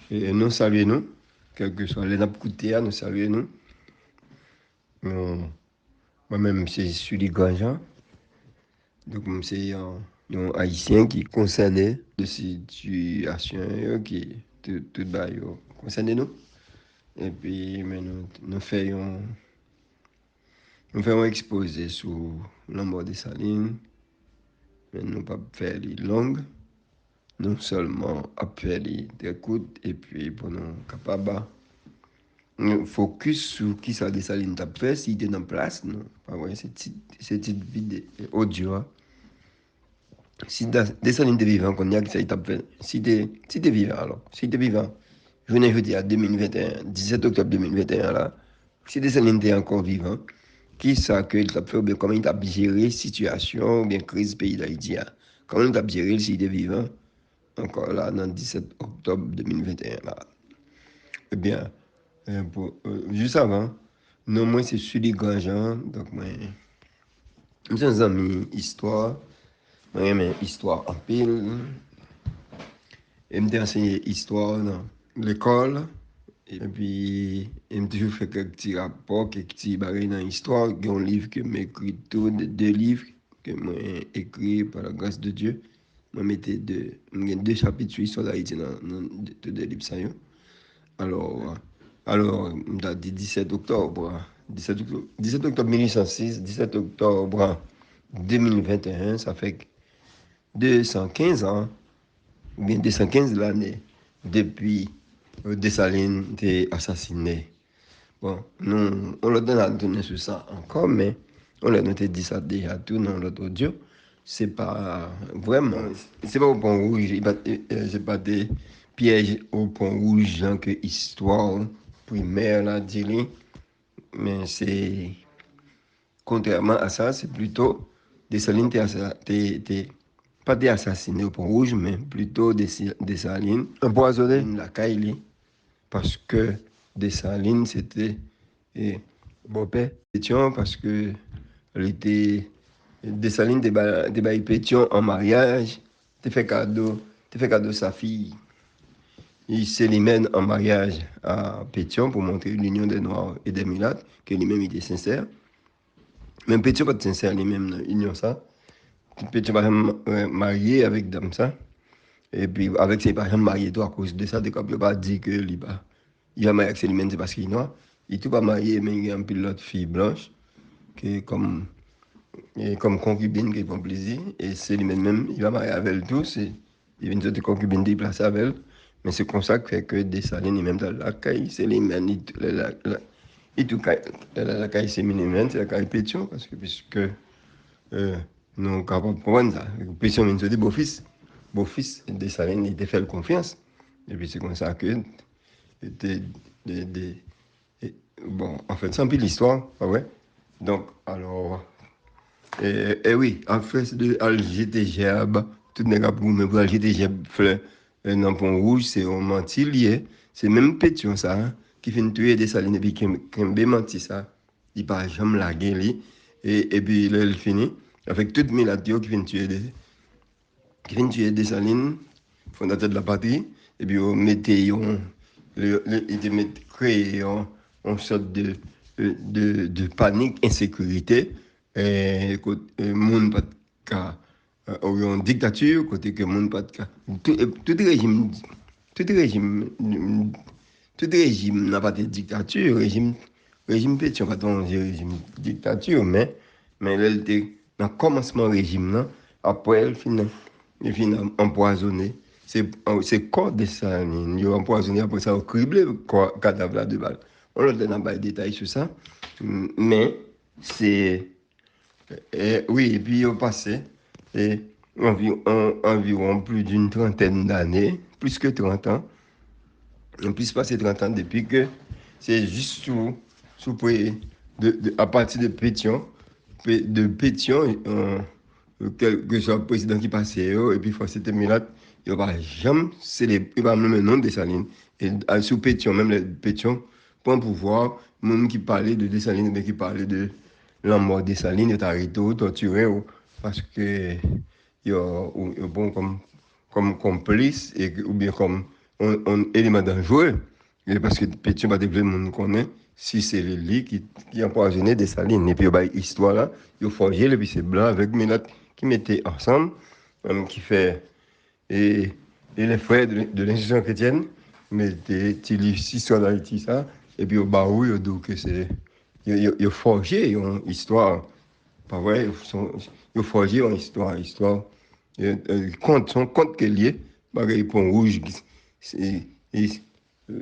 Et nous saluons nous, quel que soit les nappes coûtées, nous saluons nous. Moi-même, c'est Sully Grandjean. Donc, c'est un haïtien qui est concerné de situation qui tout concerné nous. Et puis, mais nous faisons exposer sur l'ombre des salines, mais nous pas faire les longues, nous seulement faire les très courtes, et puis pour nous capables focus sur qui ça des salines t'a fait, si tu es en place, non. Pas vrai, c'est petite vidéo audio. Si des salines t'es vivant, qu'on y a que ça t'a fait. Si t'es vivant, alors, si t'es vivant, je venais jeudi à 2021, 17 octobre 2021, là, si des salines t'es encore vivant, qui ça que il t'a fait, ou bien comment il t'a géré situation, ou bien crise pays d'Haïti, comment il t'a géré s'il était vivant, encore là, dans 17 octobre 2021, là. Eh bien, juste avant, non, moi, c'est Sully Grandjean, donc moi, j'ai un ami histoire, moi, j'aime histoire en pile, et je enseigné histoire dans l'école, et puis, je toujours fait quelques petits rapports, quelques petits barils dans l'histoire, il y a un livre que m'écrit tout, deux livres que moi écrit par la grâce de Dieu. Moi, mettez deux chapitres sur l'histoire d'Haïti dans deux livres, ça y est. Alors, alors, date du 17 octobre, 17 octobre 1806, 17 octobre 2021, ça fait 215 ans, ou bien 215 l'année, depuis Dessalines était assassiné. Bon, nous, on leur donne à donner sur ça encore, mais on leur a dit ça déjà tout dans l'autre audio. C'est pas vraiment, c'est pas au Pont Rouge, c'est pas des pièges au Pont Rouge, genre que histoire primaire, là, dit, mais c'est, contrairement à ça, c'est plutôt Dessalines pas des assassinés au Pont Rouge, mais plutôt Dessalines empoisonné la Kaili, parce que Dessalines, c'était beau-père Pétion, parce que elle était Dessalines des Pétion en mariage, t'es fait cadeau sa fille. Il se les mène en mariage à Pétion pour montrer l'union des Noirs et des Mulattes, que lui-même était sincère. Même Pétion pas sincère lui-même, l'union ça. Pétion pas marié avec Dame ça. Et puis avec ses parents mariés tout à cause de ça, de ne pas dire que il va marier avec ses lui-même, c'est parce qu'il est noir. Il n'est pas marié, mais il y a un pilote fille blanche, qui est comme concubine qui prend plaisir. Et c'est lui-même, il va marier avec elle tous. Il y a une autre concubine qui est placée avec elle. Mais c'est comme ça que fait que Dessalines, même dans la caille, c'est lui-même, il tout la caille, c'est lui-même, c'est la caille Pétion, parce que puisque nous sommes capables de prendre ça. Pétion, il dit beau-fils, Dessalines, il t'a fait confiance. Et puis c'est comme ça que, des, des, bon, en fait, c'est un peu l'histoire, pas vrai? Donc, alors, et oui, en fait, de Alger Gerbe, tout n'est pas pour me pour Alger Gerbe, fleur, dans Pont Rouge, c'est un menti lié. C'est même Pétion, ça, hein, qui fait tuer des salines, et puis qui a menti ça. Il part jamais la guerre, et puis là, il finit, avec toutes mes latio qui viennent tuer des salines, fondateur de la patrie, et puis on mettait, ils créé une sorte de panique, insécurité, et monde pas de cas, en dictature, côté que monde pas de cas. Tout régime, tout régime, tout régime n'a pas de dictature, régime pétion, pas de régime dictature, mais là, dans le commencement régime, là, après, il finit empoisonné. C'est corps de ça, il a empoisonné, après ça, il a criblé le cadavre là de balle. On leur donne pas de détails sur ça, mais c'est. Oui, et puis il a passé et environ plus d'une trentaine d'années, plus que 30 ans, en plus passé 30 ans depuis que c'est juste à partir de Pétion, quel que soit le président qui passait, et puis c'était Milat, il ne va jamais célébrer, il va même le nom de Dessalines. Et sous Pétion, même les Pétion, pour un pouvoir, même qui parlait de Dessalines, mais qui parlait de la mort de Dessalines, il est arrêté ou torturé, parce que il y a bon, comme complice, ou bien comme élément dangereux. Et parce que Pétion va développer le monde connaît si c'est le lit qui empoisonnait des salines. Et puis, bah, histoire là, il faut forger le c'est blanc avec Ménat qui mettaient ensemble, qui fait. Et, et les frères de l'institution chrétienne mettaient l'histoire d'Haïti, ça. Et puis, au Baou, ils ont dit que c'est. Ils ont forgé une histoire. Pas vrai? Ils ont forgé une histoire. Son compte qui est lié, pareil, Pont Rouge, c'est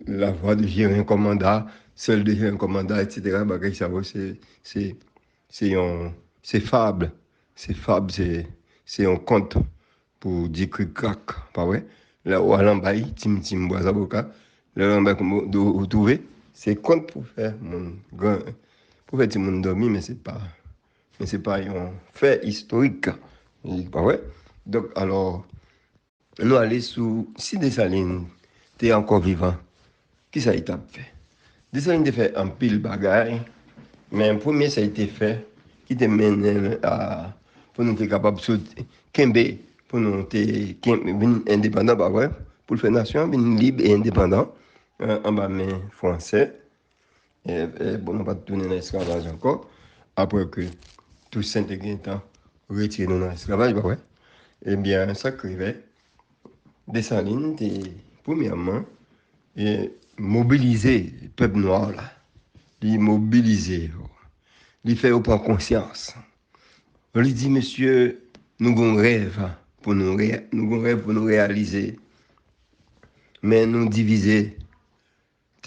la voix de Gérin Commanda, celle de Gérin Commanda, etc. Pareil, ça va, c'est fable. C'est fable, c'est un conte pour dire que crack, pas vrai? Là où à l'ambaï, Tim Boisaboka, là l'ambaï comme vous trouvez, c'est conte pour faire mon grand, pour faire tout le monde dormir, mais c'est pas un fait historique, pas vrai? Donc, alors, nous aller sous, si Dessalines t'es encore vivant, qui ça a été fait? Dessalines a fait un pile bagaille, mais un premier ça a été fait, qui te mène à, pour nous être capable de sauter, Kembe, pour nous être indépendants, pas vrai? Pour le faire nation, venir libre et indépendant, en bas main français, et bon, on va tourner dans l'esclavage encore, après que tout Saint-Égrène retiré dans l'esclavage, pas vrai? Eh bien, ça crevait. Dessalines, premièrement, et mobiliser le peuple noir, là. Il mobiliser. Il fait prendre conscience. On lui dit, monsieur, nous avons un rêve pour nous réaliser. Mais nous diviser.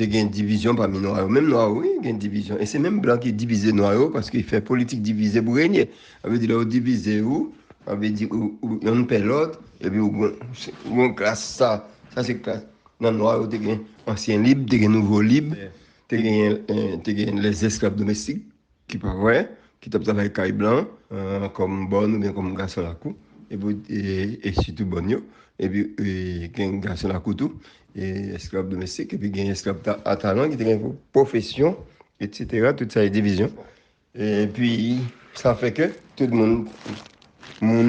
Il y a une division parmi les noirs. Même noirs, oui, il y a une division. Et c'est même blanc qui divise les noirs parce qu'il fait politique divisée pour régner. Ça veut dire, là, diviser où? Ça veut dire, on paie l'autre, et puis on classe ça. Ça, c'est classe. Dans le noir, tu as ancien libre, tu as nouveau libre, tu as les esclaves domestiques, qui pas vrai, qui tapent avec caille blanc, comme bonne ou bien comme garçon à la cou, et surtout bonne. Et puis, il y a un garçon à la couteau et esclave domestique, et puis il y a un esclave à talent qui est une profession, etc. Tout ça est division. Et puis, ça fait que tout le monde,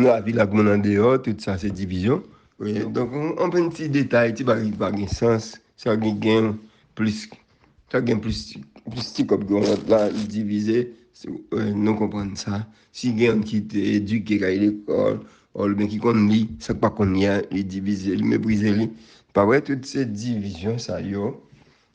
la ville, la monde en dehors, tout ça, c'est division. Oui, donc, on prend un petit détail, tu vas pas de sens, ça gagne plus, ça gagne plus comme on va là, diviser, nous comprenons ça. Si quelqu'un qui est éduqué à l'école, ou bien qui connaît, ça pas qu'on y a, il divise, il méprise, pas vrai, toutes ces divisions, ça y est.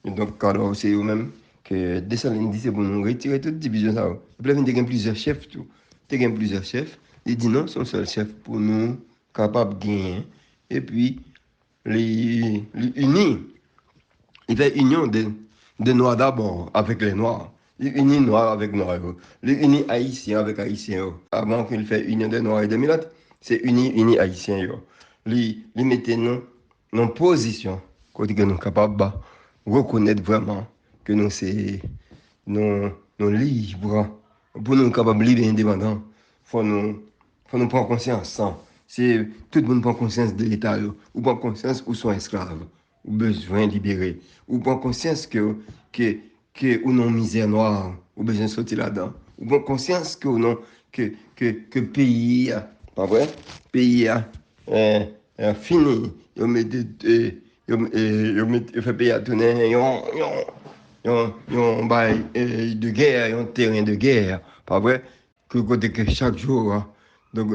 Et donc, alors, c'est eux-mêmes que Dessalines dit c'est pour nous retirer toute division. Ça. Et puis, il y a plusieurs chefs, tout. Il y a plusieurs chefs. Il dit non, son seul chef pour nous, capable de gagner. Et puis, les unis. Il fait union des Noirs d'abord avec les Noirs. Il unit Noirs avec Noirs. Il unit Haïtiens avec Haïtiens. Avant qu'il fait union des Noirs et des Milates, c'est uni Haïtiens. Il mettait nos positions, côté que nous sommes capables de reconnaître vraiment que nous sommes nous libres. Pour nous capables de libres et indépendants, faut nous prendre conscience. C'est tout le monde prend conscience de l'État, ou prend conscience ou sont esclaves, ou besoin de libérer, ou prend conscience que ou non misère noire, ou besoin de sortir là-dedans, ou prend conscience que ou non que pays, pas vrai, pays fini, il fait pays à tourner, un bail de guerre, un terrain de guerre, pas vrai, que côté que chaque jour, donc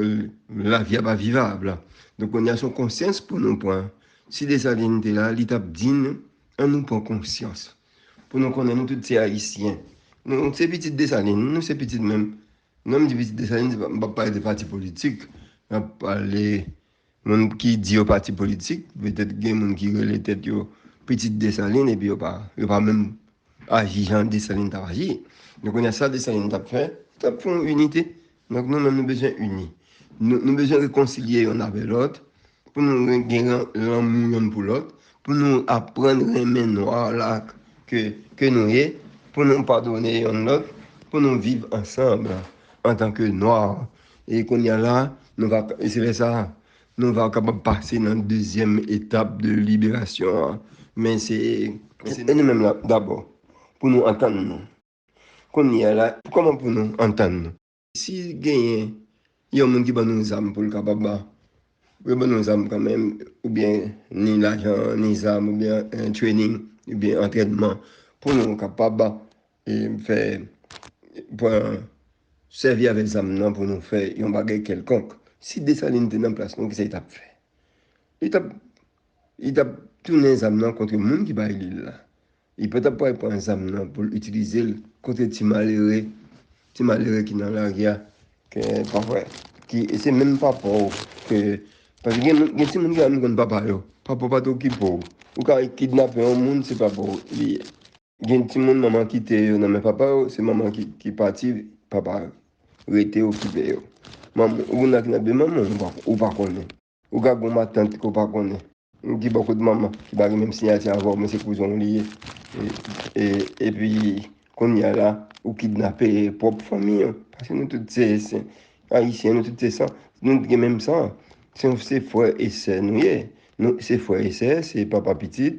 la vie n'est pas vivable. Donc on a son conscience pour nous prendre. Si des salines étaient là, l'étape digne, on nous prend conscience. Pour nous connaître, nous tous ces haïtiens. Nous, ces petites dessalines, nous, ces petites même. Nous, même des petites dessalines, on ne va pas parler de partis politiques. On va parler monde qui dit au parti politique, peut-être qu'il y a des gens qui relèvent tête petite dessalines et puis il pas même agir Jean Dessalines t'a agi. Donc on a ça Dessalines t'a fait, t'a fait une unité. Donc nous même nous besoin unis. Nous besoin réconcilier un avec l'autre pour nous gagner l'amour pour l'autre, pour nous apprendre les mains noires là que nous y pour nous pardonner un l'autre, pour nous vivre ensemble en tant que noirs. Et qu'on y a là, nous va et c'est ça nous va capable passer dans la deuxième étape de libération. Mais c'est nous-mêmes là, d'abord, pour nous entendre. Nous. Qu'on y est là, comment pour nous entendre? Nous? Si il y a un monde qui va nous âmes pour le capable Oui, bon, nous avons quand même, ou bien ni l'argent, ni les armes, ou bien un training, ou bien entraînement, pour nous capables de faire, pour servir avec les armes, pour nous faire un bagage quelconque. Si Dessalines était en place, donc, qu'est-ce qu'il a fait? Il a, il a tourné les armes contre le monde qui va l'île là. Il peut pas prendre les armes pour utiliser contre les malheureux qui sont dans la guerre, que parfois, et c'est même pas pour que, parce que il y a des gens qui ont papa, papa pas tout qui pour, ou quand ils kidnappent un monde, c'est pas pour lui. Il y a des gens maman qui te, non mais papa, c'est maman qui parti, papa, rete occupé. Maman, ou n'a kidnappé maman, ou pas connaît. Ou quand ma tante qu'on pas connaît. On dit beaucoup de maman qui va même signature avant, mais c'est cousins liés. Et puis, qu'on y a là, ou kidnapper propre famille. Parce que nous, tous ces haïtiens, nous, tous ces ça, nous, même ça, c'est frères et sœurs, nous, c'est frères et sœurs, c'est papa petit,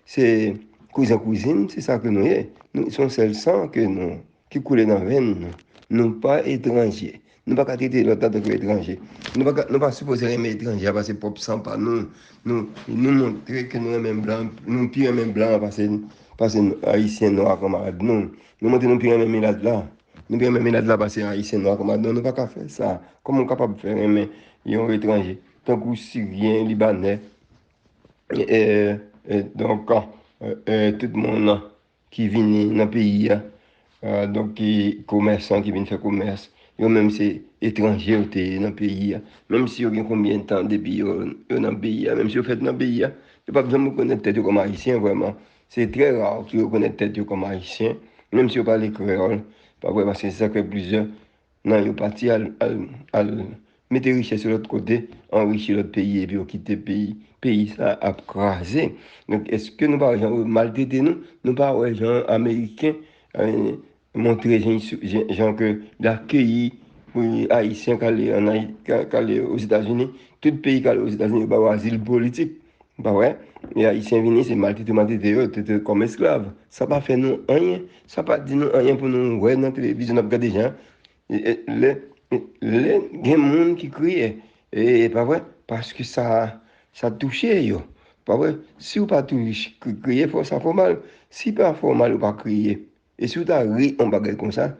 c'est cousin, cousine, c'est ça que nous, nous sommes seuls sang que nous, qui coulent dans la veine, nous, pas étrangers. Nous ne pouvons pas traiter l'autre tant qu'étranger. Nous ne pouvons pas supposer aimer étranger parce que propre sang pas nous montrer que nous sommes même blancs, nous pire même blancs parce que nous haïtiens noirs camarades nous montrer nous pire même milad là. Nous pire même milad là parce que haïtiens noirs camarades nous ne pouvons pas faire ça. Comment on est capable de faire aimer un étranger tant que Syriens, Libanais donc tout le monde qui vient dans le pays donc qui commerçants qui viennent faire commerce yo même c'est étranger dans le pays même si vous avez combien de temps depuis dans le pays même si vous faites dans le pays vous pas besoin de reconnaître tête comme haïtien vraiment c'est très rare que vous reconnaissent tête comme haïtien même si vous parlez créole pas vrai parce que c'est ça que plusieurs non ils parti à mettre richesse sur l'autre côté enrichir l'autre pays et puis quitter le pays ça a crasé donc est-ce que nous pas maltraiter nous pas les gens américains montrer gens que l'accueilli pour les Haïtiens qui allaient aux États-Unis, tout pays qui allait aux États-Unis, il y a asile politique. Bah ouais, les Haïtiens viennent, c'est maltraité comme esclaves. Ça n'a pas fait nous rien, ça n'a pas dit nous rien pour nous voir dans la télévision, on a regardé des gens. Les gens qui criaient, et pas vrai, parce que ça touchait, yo. Pas vrai, si vous pas crier, ça fait mal. Si pas fait mal, ou pas crier. Et si vous avez ri, on bagage comme ça,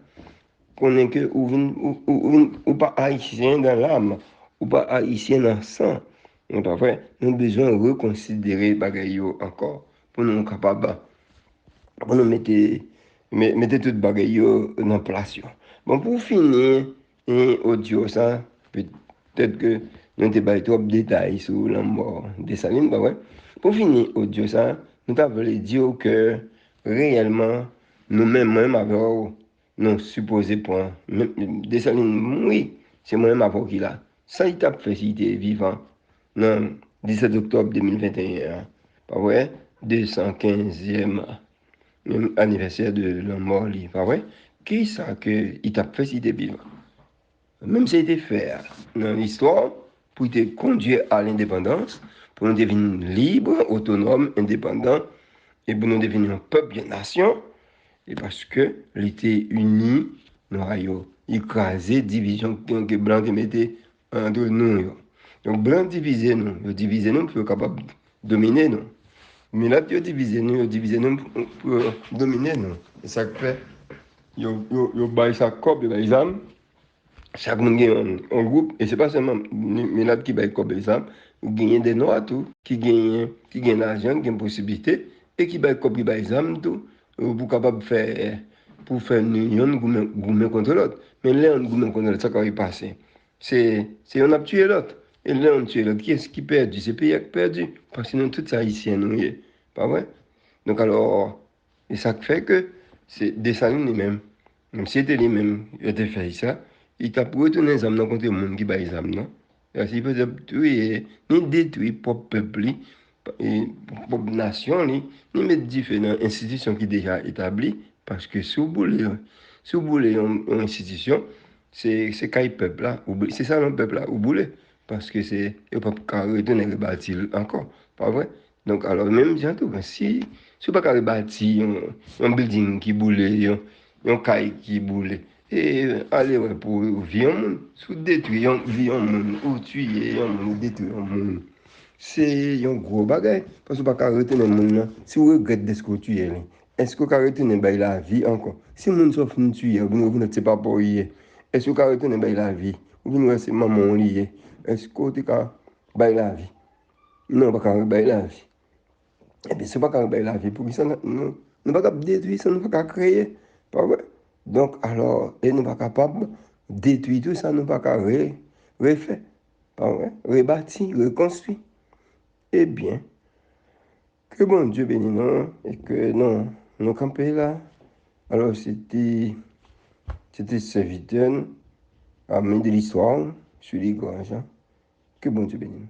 qu'on est que ou pas haïtien dans l'âme, ou pas haïtien dans le sang. C'est pas vrai. Nous avons besoin de reconsidérer les bagages encore pour nous capables, pour nous mettre tout bagages dans place. Bon, pour finir, audio ça, peut-être que nous avons trop de détails sur la mort de Saline, bah ouais. Pour finir, audio ça, nous avons dire que réellement, nous-mêmes, même avec non supposé point. Dessalines, oui, c'est moi-même avant qu'il a. Ça, il t'a fait s'il était vivant. Non, 17 octobre 2021. Pas vrai? 215e anniversaire de la mort, pas vrai? Qui ça que il t'a fait s'il était vivant? Même si c'était fait dans l'histoire pour te conduire à l'indépendance, pour nous devenir libres, autonomes, indépendants, et pour nous devenir un peuple, une nation, et parce que l'été uni, nous avons écrasé division que blanc qui mettait entre nous. Donc blanc divisé nous pour être capable de dominer nous. Mais là, ils divisé nous pour dominer nous. Et ça fait, ils ont ça comme des armes. Chaque monde a un groupe, et c'est pas seulement Minad qui va comme des armes, il y a des noirs tout, qui gagnent l'argent, qui ont une possibilité, et qui va comme des armes tout, pour capable faire, pour faire une union, goumer contre l'autre. Mais là, on goume contre l'autre, ça quand il passe. C'est on a tué l'autre. Et là, on tue l'autre. Qui est-ce qui perdu? C'est le pays qui a perdu. Parce que nous, tous haïtiens, nous, pas vrai? Donc alors, et ça fait que c'est des salines les mêmes. Même si c'était les mêmes, ils ont fait ça, ils t'a retourné les âmes contre le monde qui bat les âmes, non? Parce qu'ils peuvent tuer, ni détruire propre peuple, et propre nation, ni mettre différentes institutions qui sont déjà établies. Parce que si vous voulez une institution, c'est quand le peuple là, c'est ça le peuple là, vous voulez. Parce que c'est, il ne peut pas retourner le bâtir encore, pas vrai? Donc alors même, j'ai tout, si vous ne pouvez pas bâtir un building qui boule, un caille qui boule, Et aller ouais, pour vivre un monde, sous détruire vivre un monde, ou tuer un monde, ou détruire un monde. C'est un gros bagage. Parce que vous ne pouvez pas retenir le monde là. Si vous regrettez de ce que vous tuez, est-ce que vous pouvez retenir la vie encore? Si le monde s'offre une tuer, vous ne savez pas pour y est. Est-ce que vous pouvez retenir la vie? Ou bien restez maman lié. Est-ce que vous pouvez la vie? Non, pas quand la vie. Eh bien, c'est pas quand la vie. Pour ça, nous ne pouvons pas détruire ça, nous ne pouvons pas créer. Pas vrai? Donc, alors, et nous ne sommes pas capables de détruire tout ça, nous ne sommes pas refaire. Pas vrai? Rebâtir, reconstruire. Eh bien, que bon Dieu bénisse nous et que non, nous camper là. Alors, c'était serviteur, amené de l'histoire sur les gorges. Que bon Dieu bénisse nous.